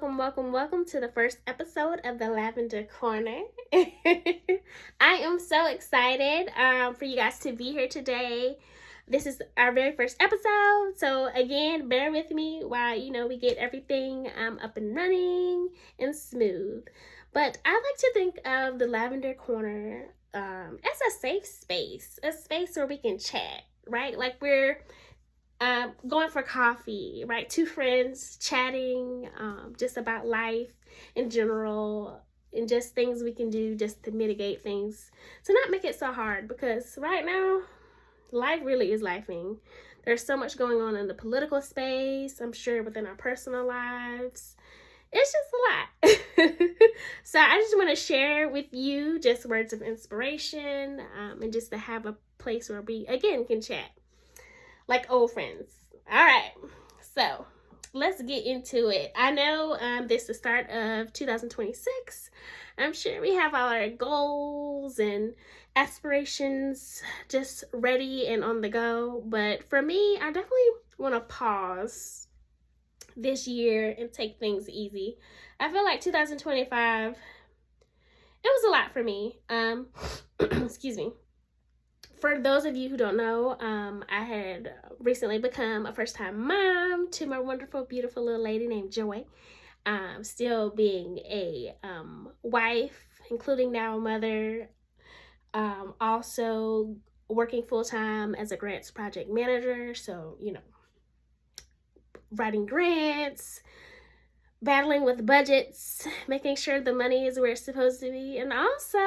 welcome to the first episode of the Lavender Corner. I am so excited for you guys to be here today. This is our very first episode, so again, bear with me while we get everything up and running and smooth. But I like to think of the Lavender Corner as a safe space, a space where we can chat, right? Like we're going for coffee, right? Two friends chatting just about life in general and just things we can do just to mitigate things, to not make it so hard, because right now life really is lifing. There's so much going on in the political space, I'm sure within our personal lives. It's just a lot. So I just want to share with you just words of inspiration and just to have a place where we again can chat like old friends. All right, so let's get into it. I know this is the start of 2026. I'm sure we have all our goals and aspirations just ready and on the go. But for me, I definitely want to pause this year and take things easy. I feel like 2025, it was a lot for me. Excuse me. For those of you who don't know, I had recently become a first-time mom to my wonderful, beautiful little lady named Joy. Still being a wife, including now a mother. Also working full-time as a grants project manager. So, writing grants, battling with budgets, making sure the money is where it's supposed to be, and also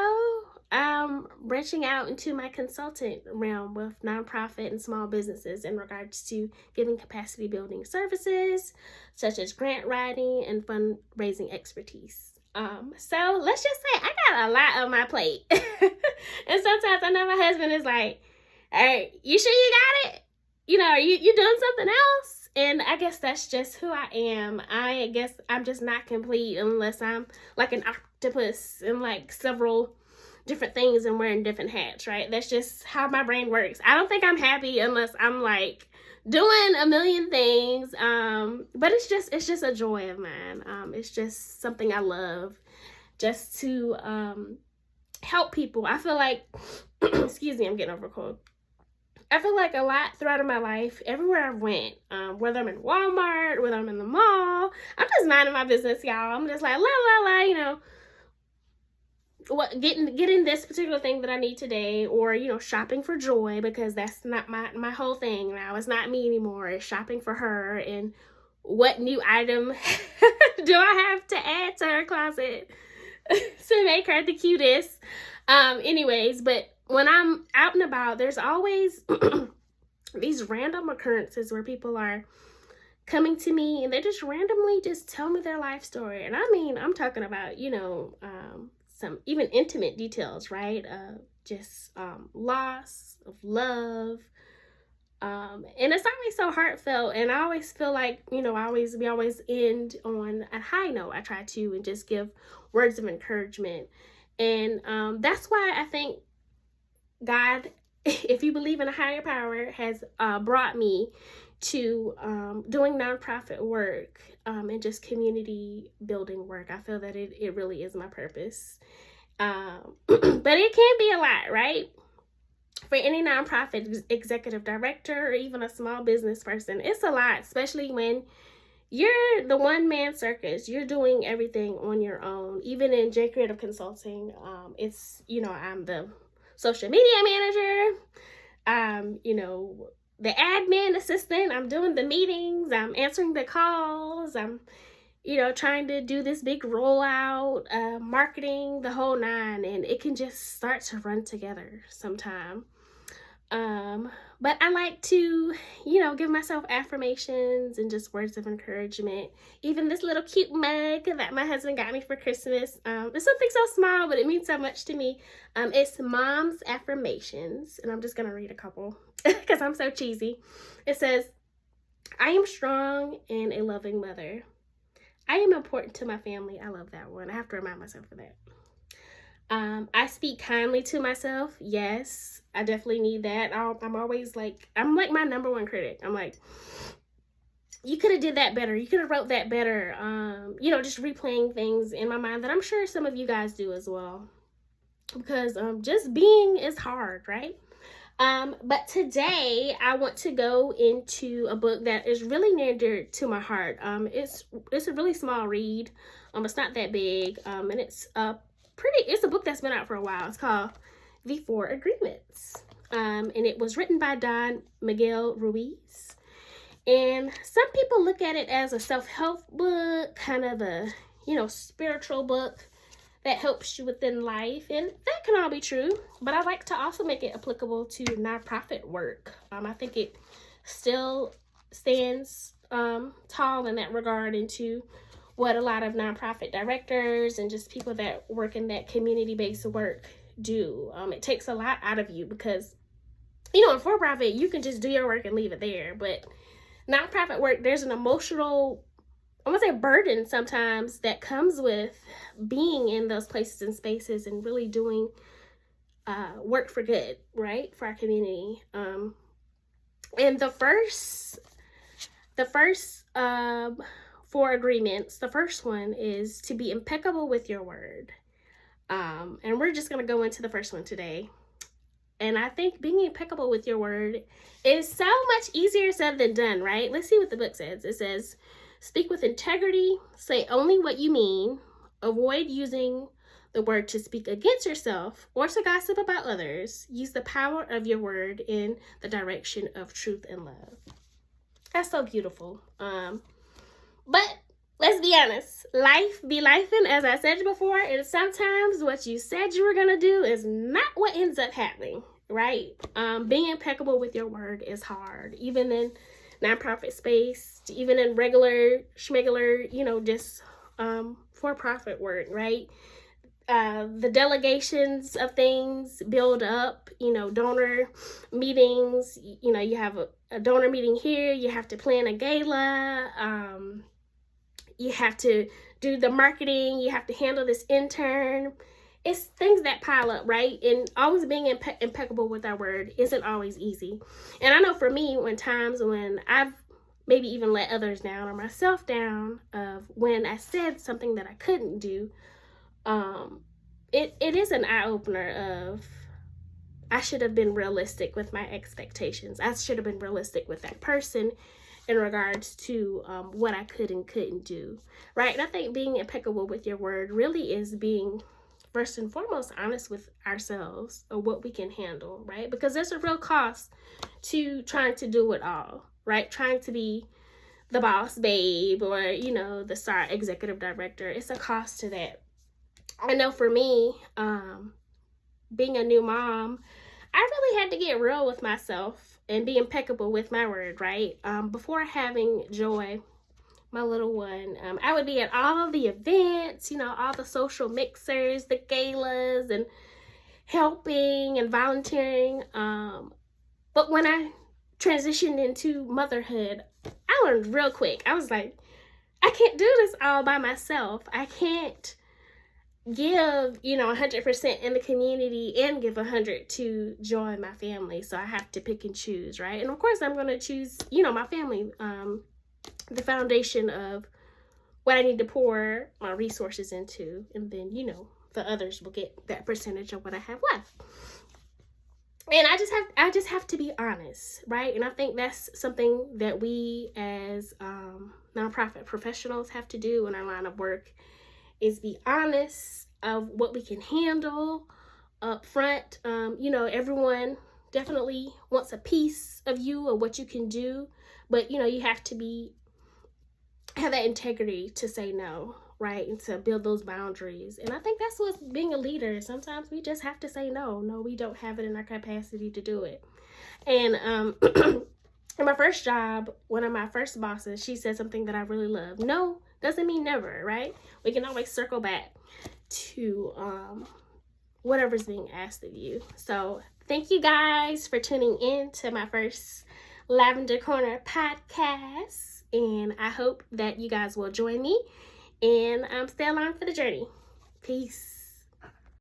branching out into my consultant realm with nonprofit and small businesses in regards to giving capacity building services such as grant writing and fundraising expertise. So let's just say I got a lot on my plate. And sometimes I know my husband is like, "Hey, you sure you got it? Are you doing something else?" And I guess that's just who I am. I guess I'm just not complete unless I'm like an octopus in like several different things and wearing different hats, right? That's just how my brain works. I don't think I'm happy unless I'm like doing a million things. But it's just a joy of mine. It's just something I love, just to help people. I feel like excuse me, I'm getting over a cold. I feel like a lot throughout my life, everywhere I went, whether I'm in Walmart, whether I'm in the mall, I'm just minding my business, y'all. I'm just like, what getting this particular thing that I need today, or shopping for Joy, because that's not my whole thing now. It's not me anymore. It's shopping for her and what new item do I have to add to her closet to make her the cutest. Anyways, but when I'm out and about, there's always these random occurrences where people are coming to me and they just randomly just tell me their life story. And I mean, I'm talking about, some even intimate details, right? Just loss of love. And it's always so heartfelt. And I always feel like, we always end on a high note. I try to, and just give words of encouragement. And that's why I think God, if you believe in a higher power, has brought me to doing nonprofit work and just community building work. I feel that it really is my purpose. But it can be a lot, right? For any nonprofit executive director or even a small business person, it's a lot, especially when you're the one-man circus. You're doing everything on your own. Even in J Creative Consulting, it's, I'm the social media manager, the admin assistant. I'm doing the meetings. I'm answering the calls. I'm, trying to do this big rollout, marketing, the whole nine, and it can just start to run together sometime. But I like to, give myself affirmations and just words of encouragement. Even this little cute mug that my husband got me for Christmas. It's something so small, but it means so much to me. It's Mom's Affirmations, and I'm just going to read a couple because I'm so cheesy. It says, "I am strong and a loving mother. I am important to my family." I love that one. I have to remind myself of that. I speak kindly to myself. Yes, I definitely need that. I'm always like, I'm like my number one critic. I'm like, you could have did that better. You could have wrote that better. Just replaying things in my mind that I'm sure some of you guys do as well. Because just being is hard, right? But today I want to go into a book that is really near dear to my heart. It's a really small read. It's not that big. And it's a book that's been out for a while. It's called The Four Agreements. And it was written by Don Miguel Ruiz. And some people look at it as a self-help book, kind of a, spiritual book that helps you within life, and that can all be true, but I like to also make it applicable to nonprofit work. I think it still stands tall in that regard into what a lot of nonprofit directors and just people that work in that community-based work do. It takes a lot out of you because, in for-profit, you can just do your work and leave it there, but nonprofit work, there's an emotional, I want to say, burden sometimes that comes with being in those places and spaces and really doing work for good, right, for our community. And the first four agreements, the first one is to be impeccable with your word. And we're just going to go into the first one today. And I think being impeccable with your word is so much easier said than done, right? Let's see what the book says. It says, speak with integrity, say only what you mean, avoid using the word to speak against yourself or to gossip about others. Use the power of your word in the direction of truth and love. That's so beautiful. But let's be honest, life be lifing, as I said before, and sometimes what you said you were going to do is not what ends up happening, right? Being impeccable with your word is hard, even in nonprofit space, even in regular, schmegular, just for-profit work, right? The delegations of things build up, donor meetings, you have a donor meeting here, you have to plan a gala, you have to do the marketing, you have to handle this intern. It's things that pile up, right? And always being impeccable with our word isn't always easy. And I know for me, when I've maybe even let others down or myself down of when I said something that I couldn't do, it is an eye-opener of I should have been realistic with my expectations. I should have been realistic with that person in regards to what I could and couldn't do, right? And I think being impeccable with your word really is being, first and foremost, honest with ourselves or what we can handle, right? Because there's a real cost to trying to do it all, right? Trying to be the boss babe or, the star executive director. It's a cost to that. I know for me, being a new mom, I really had to get real with myself and be impeccable with my word, right? Before having Joy, my little one, I would be at all the events, all the social mixers, the galas, and helping and volunteering. But when I transitioned into motherhood, I learned real quick. I was like, I can't do this all by myself. I can't give 100% in the community and give 100 to Joy and my family. So I have to pick and choose, right? And of course I'm going to choose my family, the foundation of what I need to pour my resources into, and then the others will get that percentage of what I have left. And I just have to be honest, right? And I think that's something that we as nonprofit professionals have to do in our line of work, is be honest of what we can handle up front. Everyone definitely wants a piece of you or what you can do, but you have to have that integrity to say no, right? And to build those boundaries. And I think that's what's being a leader. Sometimes we just have to say no. No, we don't have it in our capacity to do it. And in my first job, one of my first bosses, she said something that I really love. No doesn't mean never, right? We can always circle back to whatever's being asked of you. So thank you guys for tuning in to my first Lavender Corner podcast. And I hope that you guys will join me and stay along for the journey. Peace.